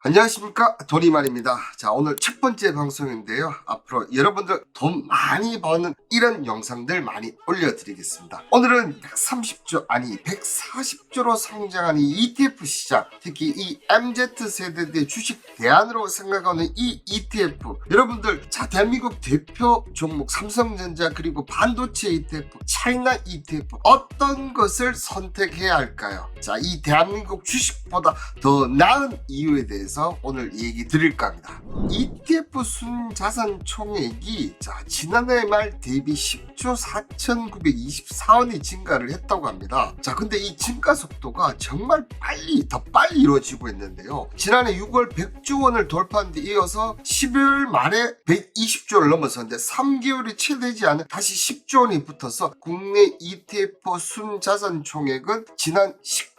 안녕하십니까, 도리만입니다. 자, 오늘 첫 번째 방송인데요. 앞으로 여러분들 돈 많이 버는 이런 영상들 많이 올려드리겠습니다. 오늘은 130조 아니 140조로 성장하는 ETF 시장, 특히 이 MZ세대들의 주식 대안으로 생각하는 이 ETF, 여러분들 자, 대한민국 대표 종목 삼성전자 그리고 반도체 ETF, 차이나 ETF 어떤 것을 선택해야 할까요? 자, 이 대한민국 주식보다 더 나은 이유에 대해서 오늘 얘기 드릴까 합니다. ETF 순자산 총액이 지난해 말 대비 10조 4,924원이 증가를 했다고 합니다. 자, 근데 이 증가 속도가 정말 더 빨리 이루어지고 있는데요. 지난해 6월 100조 원을 돌파한 데 이어서 12월 말에 120조를 넘어섰는데 3개월이 채 되지 않은 다시 10조 원이 붙어서 국내 ETF 순자산 총액은 지난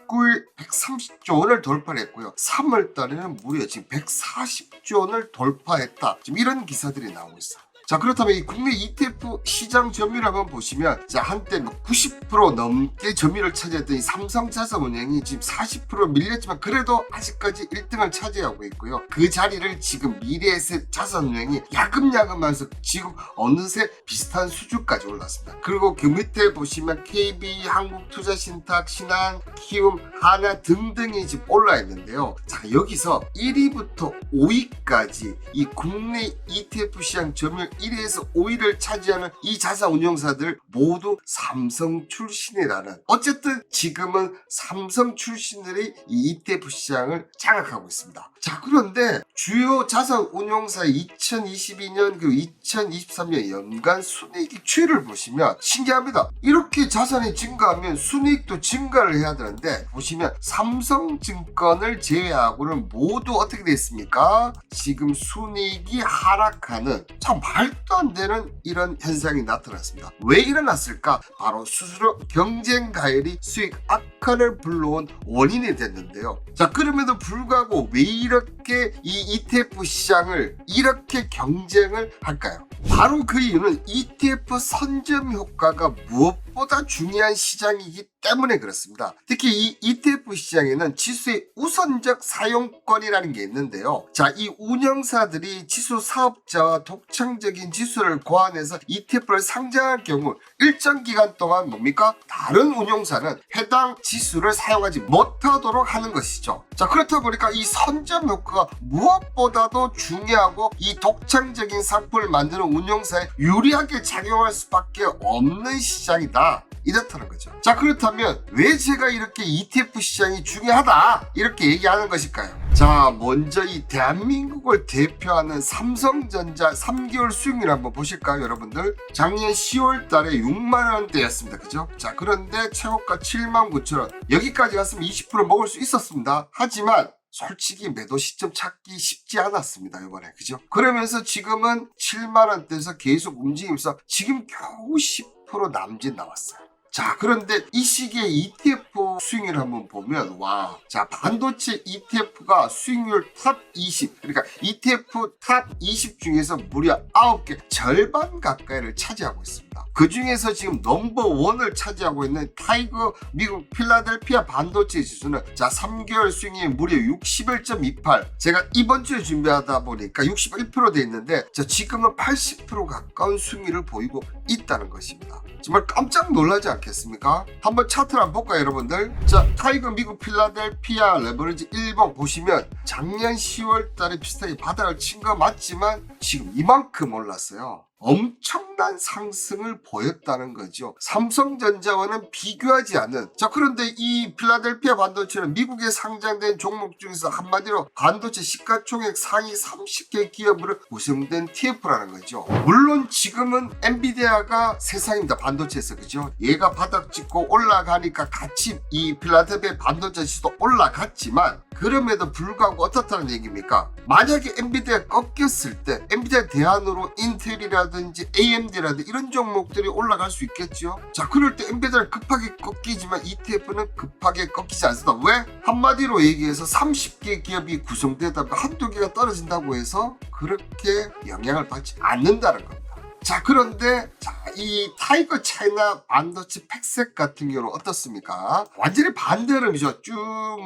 9일 130조 원을 돌파했고요. 3월 달에는 무려 지금 140조 원을 돌파했다. 지금 이런 기사들이 나오고 있어요. 자, 그렇다면 이 국내 ETF 시장 점유율 한번 보시면, 자, 한때 90% 넘게 점유율을 차지했던 이 삼성자산운용이 지금 40% 밀렸지만 그래도 아직까지 1등을 차지하고 있고요. 그 자리를 지금 미래에셋자산운용이 야금야금하면서 지금 어느새 비슷한 수준까지 올랐습니다. 그리고 그 밑에 보시면 KB, 한국투자신탁, 신한, 키움, 하나 등등이 지금 올라 있는데요. 자, 여기서 1위부터 5위까지 이 국내 ETF 시장 점유율 1위에서 5위를 차지하는 이 자산운용사들 모두 삼성 출신이라는, 어쨌든 지금은 삼성 출신들이 이 ETF 시장을 장악하고 있습니다. 자, 그런데 주요 자산운용사의 2022년 그리고 2023년 연간 순이익 추이를 보시면 신기합니다. 이렇게 자산이 증가하면 순이익도 증가를 해야 되는데, 보시면 삼성증권을 제외하고는 모두 어떻게 됐습니까? 지금 순이익이 하락하는, 참 말도 안 되는 이런 현상이 나타났습니다. 왜 일어났을까? 바로 스스로 경쟁 가열이 수익 악화를 불러온 원인이 됐는데요. 자, 그럼에도 불구하고 왜 이렇게 이 ETF 시장을 이렇게 경쟁을 할까요? 바로 그 이유는 ETF 선점 효과가 무엇보다 중요한 시장이기 때문에 그렇습니다. 특히 이 ETF 시장에는 지수의 우선적 사용권이라는 게 있는데요. 자, 이 운영사들이 지수 사업자와 독창적인 지수를 고안해서 ETF를 상장할 경우 일정 기간 동안 뭡니까? 다른 운용사는 해당 지수를 사용하지 못하도록 하는 것이죠. 자, 그렇다 보니까 이 선점 효과가 무엇보다도 중요하고 이 독창적인 상품을 만드는 운용사에 유리하게 작용할 수밖에 없는 시장이다, 이렇다는 거죠. 자, 그렇다면 왜 제가 이렇게 ETF 시장이 중요하다 이렇게 얘기하는 것일까요? 자, 먼저 이 대한민국을 대표하는 삼성전자 3개월 수익률 한번 보실까요, 여러분들? 작년 10월 달에 6만 원대였습니다. 그죠? 자, 그런데 최고가 7만 9천 원. 여기까지 갔으면 20% 먹을 수 있었습니다. 하지만 솔직히 매도 시점 찾기 쉽지 않았습니다, 이번에. 그죠? 그러면서 지금은 7만 원대에서 계속 움직이면서 지금 겨우 10% 남짓 나왔어요. 자, 그런데 이 시기에 ETF 수익률을 한번 보면, 와, 자, 반도체 ETF가 수익률 탑 20, 그러니까 ETF 탑 20 중에서 무려 9개, 절반 가까이를 차지하고 있습니다. 그 중에서 지금 넘버1을 차지하고 있는 타이거 미국 필라델피아 반도체 지수는, 자, 3개월 수익률이 무려 61.28. 제가 이번 주에 준비하다 보니까 61% 돼 있는데, 자, 지금은 80% 가까운 수익률을 보이고 있다는 것입니다. 정말 깜짝 놀라지 않겠습니까? 한번 차트를 한번 볼까요, 여러분들? 자, 타이거 미국 필라델피아 레버리지 1번 보시면 작년 10월 달에 비슷하게 바닥을 친 거 맞지만 지금 이만큼 올랐어요. 엄청난 상승을 보였다는 거죠. 삼성전자와는 비교하지 않는. 자, 그런데 이 필라델피아 반도체는 미국에 상장된 종목 중에서 한마디로 반도체 시가총액 상위 30개 기업으로 구성된 TF라는 거죠. 물론 지금은 엔비디아가 세상입니다, 반도체에서. 그죠? 얘가 바닥 찍고 올라가니까 같이 이 필라델피아 반도체 지수도 올라갔지만, 그럼에도 불구하고 어떻다는 얘기입니까? 만약에 엔비디아 꺾였을 때 엔비디아 대안으로 인텔이라든지 AMD라든지 이런 종목들이 올라갈 수 있겠죠. 자, 그럴 때 엔비디아를 급하게 꺾이지만 ETF는 급하게 꺾이지 않습니다. 왜? 한마디로 얘기해서 30개 기업이 구성되다 보면 한두 개가 떨어진다고 해서 그렇게 영향을 받지 않는다는 겁니다. 자, 그런데 이 타이거 차이나 반도체 팩색 같은 경우는 어떻습니까? 완전히 반대 흐름이죠. 쭉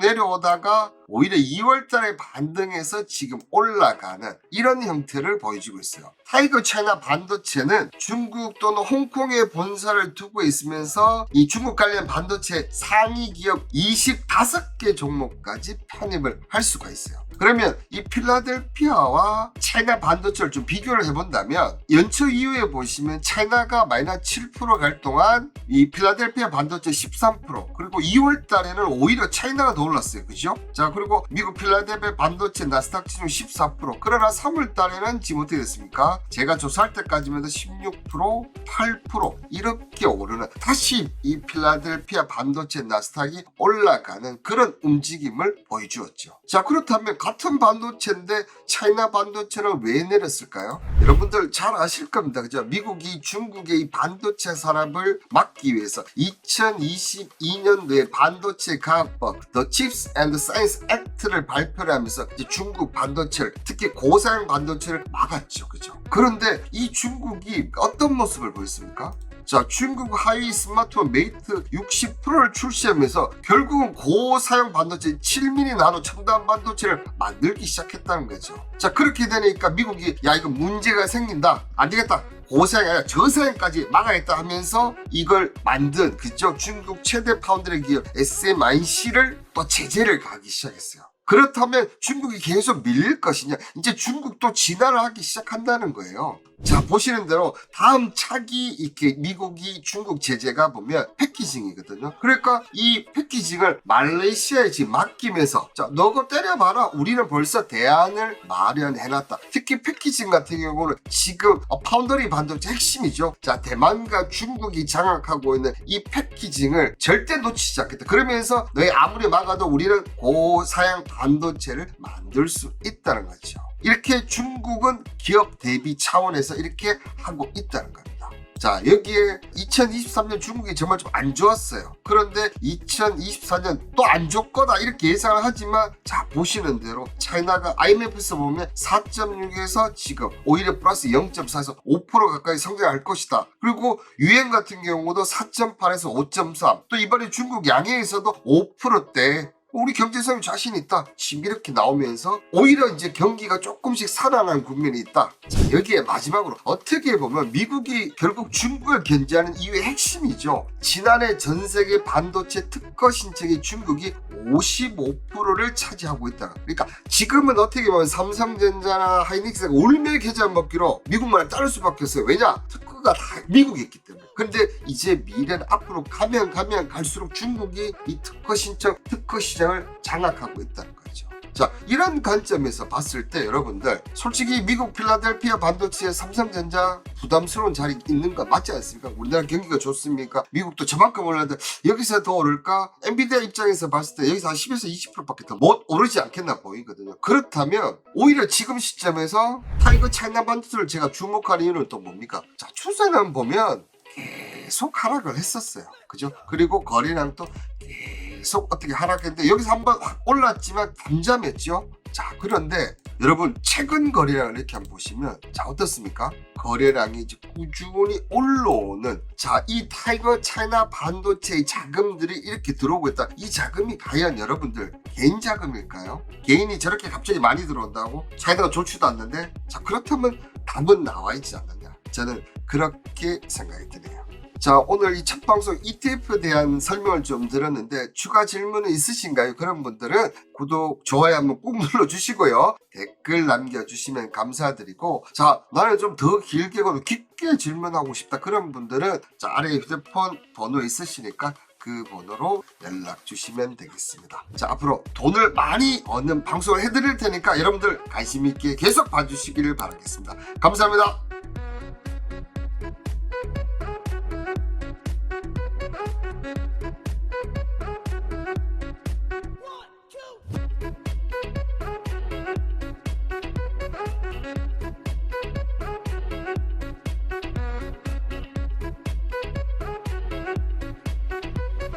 내려오다가 오히려 2월달에 반등해서 지금 올라가는 이런 형태를 보여주고 있어요. 타이거 차이나 반도체는 중국 또는 홍콩에 본사를 두고 있으면서 이 중국 관련 반도체 상위 기업 25개 종목까지 편입을 할 수가 있어요. 그러면 이 필라델피아와 차이나 반도체를 좀 비교를 해본다면 연초 이후에 보시면 차이나가 마이너스 7% 갈 동안 이 필라델피아 반도체 13% 그리고 2월 달에는 오히려 차이나가 더 올랐어요. 그죠? 자, 그리고 미국 필라델피아 반도체 나스닥 지수 14% 그러나 3월 달에는 지금 어떻게 됐습니까? 제가 조사할 때까지만 해도 16% 8% 이렇게 오르는 다시 이 필라델피아 반도체 나스닥이 올라가는 그런 움직임을 보여주었죠. 자, 그렇다면 같은 반도체인데 차이나 반도체는 왜 내렸을까요? 여러분들 잘 아실 겁니다. 그죠? 미국이 중국의 이 반도체 산업을 막기 위해서 2022년도에 반도체 가학법 The Chips and Science Act를 발표를 하면서 이제 중국 반도체를 특히 고사양 반도체를 막았죠. 그죠? 그런데 이 중국이 어떤 모습을 보였습니까? 자, 중국 하위 스마트폰 메이트 60%를 출시하면서 결국은 고사양 반도체 7mm 나노 첨단 반도체를 만들기 시작했다는 거죠. 자, 그렇게 되니까 미국이 야 이거 문제가 생긴다 안 되겠다 고사양이 아니라 저사양까지 막아야겠다 하면서 이걸 만든 그쪽 중국 최대 파운드리 기업 SMIC를 또 제재를 가하기 시작했어요. 그렇다면 중국이 계속 밀릴 것이냐? 이제 중국도 진화를 하기 시작한다는 거예요. 자, 보시는 대로 다음 차기 이렇게 미국이 중국 제재가 보면 패키징이거든요. 그러니까 이 패키징을 말레이시아에 지금 맡기면서 자, 너가 때려봐라. 우리는 벌써 대안을 마련해놨다. 특히 패키징 같은 경우는 지금 파운더리 반도체 핵심이죠. 자, 대만과 중국이 장악하고 있는 이 패키징을 절대 놓치지 않겠다. 그러면서 너희 아무리 막아도 우리는 고사양 반도체를 만들 수 있다는 거죠. 이렇게 중국은 기업 대비 차원에서 이렇게 하고 있다는 겁니다. 자, 여기에 2023년 중국이 정말 좀 안 좋았어요. 그런데 2024년 또 안 좋을 거다 이렇게 예상을 하지만 자, 보시는 대로 차이나가 IMF에서 보면 4.6에서 지금 오히려 플러스 0.4에서 5% 가까이 성장할 것이다. 그리고 유엔 같은 경우도 4.8에서 5.3 또 이번에 중국 양해에서도 5%대 우리 경제성이 자신 있다. 지금 이렇게 나오면서 오히려 이제 경기가 조금씩 살아나는 국면이 있다. 자, 여기에 마지막으로 어떻게 보면 미국이 결국 중국을 견제하는 이유의 핵심이죠. 지난해 전 세계 반도체 특허 신청이 중국이 55%를 차지하고 있다. 그러니까 지금은 어떻게 보면 삼성전자나 하이닉스가 울며 겨자 먹기로 미국만을 따를 수밖에 없어요. 왜냐? 특허가 다 미국이 있기 때문에. 근데 이제 미래는 앞으로 가면 갈수록 중국이 이 특허 신청, 특허 시장을 장악하고 있다는 거죠. 자, 이런 관점에서 봤을 때 여러분들 솔직히 미국 필라델피아 반도체에 삼성전자 부담스러운 자리 있는 거 맞지 않습니까? 우리나라 경기가 좋습니까? 미국도 저만큼 올랐는데 여기서 더 오를까? 엔비디아 입장에서 봤을 때 여기서 한 10에서 20%밖에 더 못 오르지 않겠나 보이거든요. 그렇다면 오히려 지금 시점에서 타이거 차이나 반도체를 제가 주목하는 이유는 또 뭡니까? 자, 추세는 보면 계속 하락을 했었어요. 그죠? 그리고 거래량도 계속 어떻게 하락했는데 여기서 한번 확 올랐지만 잠잠했죠. 자, 그런데 여러분 최근 거래량을 이렇게 한번 보시면 자, 어떻습니까? 거래량이 이제 꾸준히 올라오는 자, 이 타이거 차이나 반도체의 자금들이 이렇게 들어오고 있다. 이 자금이 과연 여러분들 개인 자금일까요? 개인이 저렇게 갑자기 많이 들어온다고? 차이나가 좋지도 않는데? 자, 그렇다면 답은 나와 있지 않느냐? 저는 그렇게 생각이 드네요. 자, 오늘 이 첫 방송 ETF에 대한 설명을 좀 드렸는데 추가 질문은 있으신가요? 그런 분들은 구독, 좋아요 한번 꾹 눌러주시고요. 댓글 남겨주시면 감사드리고 자, 나는 좀 더 길게 깊게 질문하고 싶다. 그런 분들은 자, 아래에 휴대폰 번호 있으시니까 그 번호로 연락 주시면 되겠습니다. 자, 앞으로 돈을 많이 얻는 방송을 해드릴 테니까 여러분들 관심 있게 계속 봐주시기를 바라겠습니다. 감사합니다.